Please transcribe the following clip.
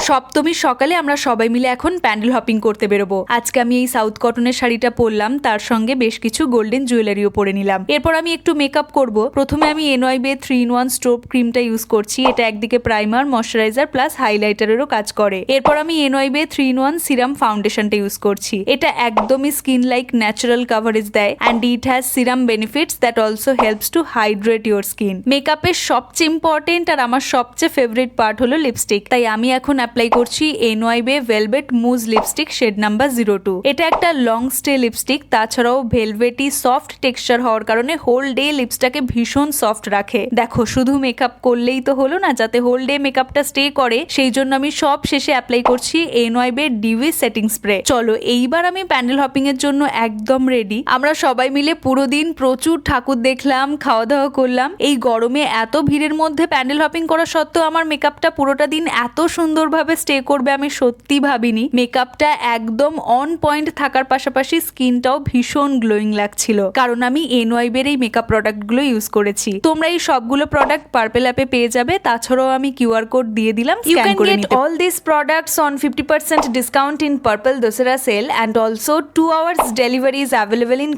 সপ্তমীর সকালে আমরা সবাই মিলে এখন প্যান্ডেল হপিং করতে বেরোবো। আজকে আমি এই সাউথ কটনের শাড়িটা পরলাম, তার সঙ্গে বেশ কিছু গোল্ডেন জুয়েলারিও পরে নিলাম। এরপর আমি একটু মেকআপ করব। প্রথমে আমি এনওয়াইবে 3-in-1 স্টোভ ক্রিমটা ইউজ করছি। এটা একদিকে প্রাইমার, ময়শ্চারাইজার প্লাস হাইলাইটারেরও কাজ করে। এরপর আমি এনওয়াইবে 3-in-1 সিরাম ফাউন্ডেশনটা ইউজ করছি। এটা একদমই স্কিন লাইক ন্যাচারাল কভারেজ দেয় and it has serum benefits that also helps to hydrate your skin. মেকআপের সবচেয়ে ইম্পর্টেন্ট আর আমার সবচেয়ে ফেভারিট পার্ট হলো লিপস্টিক। তাই আমি এখন অ্যাপ্লাই করছি এনওয়াইবে ভেলভেট মুজ লিপস্টিক শেড নাম্বার 02। এটা একটা লং স্টে লিপস্টিক। তাছাড়াও ভেলভেটি সফট টেক্সচার হওয়ার কারণে হোল ডে লিপসটাকে ভীষণ সফট রাখে। দেখো, শুধু মেকআপ করলেই তো হলো না, যাতে হোল ডে মেকআপটা স্টে করে সেই জন্য আমি সব শেষে অ্যাপ্লাই করছি এনওয়াইবে ডিউই সেটিং স্প্রে। চলো, এইবার আমি প্যান্ডেল হপিং এর জন্য একদম রেডি। আমরা সবাই মিলে পুরো দিন প্রচুর ঠাকুর দেখলাম, খাওয়া দাওয়া করলাম। এই গরমে এত ভিড়ের মধ্যে প্যান্ডেল হপিং করা সত্ত্বেও আমার মেকআপটা পুরোটা দিন এত সুন্দরভাবে স্টে করবে আমি সত্যি ভাবিনি। মেকআপটা একদম অন পয়েন্ট থাকার পাশাপাশি স্কিনটাও ভীষণ গ্লোয়িং লাগছিল, কারণ আমি এনওয়াইবের এই মেকআপ প্রোডাক্টগুলো ইউজ করেছি। তোমরা এই সবগুলো প্রোডাক্ট পার্পেল অ্যাপে পেয়ে যাবে। তাছাড়াও আমি কিউআর কোড দিয়ে দিলাম, স্ক্যান করে নিতে। All this products on 50% discount in purple দোসরা sale and also 2 hours delivery is available in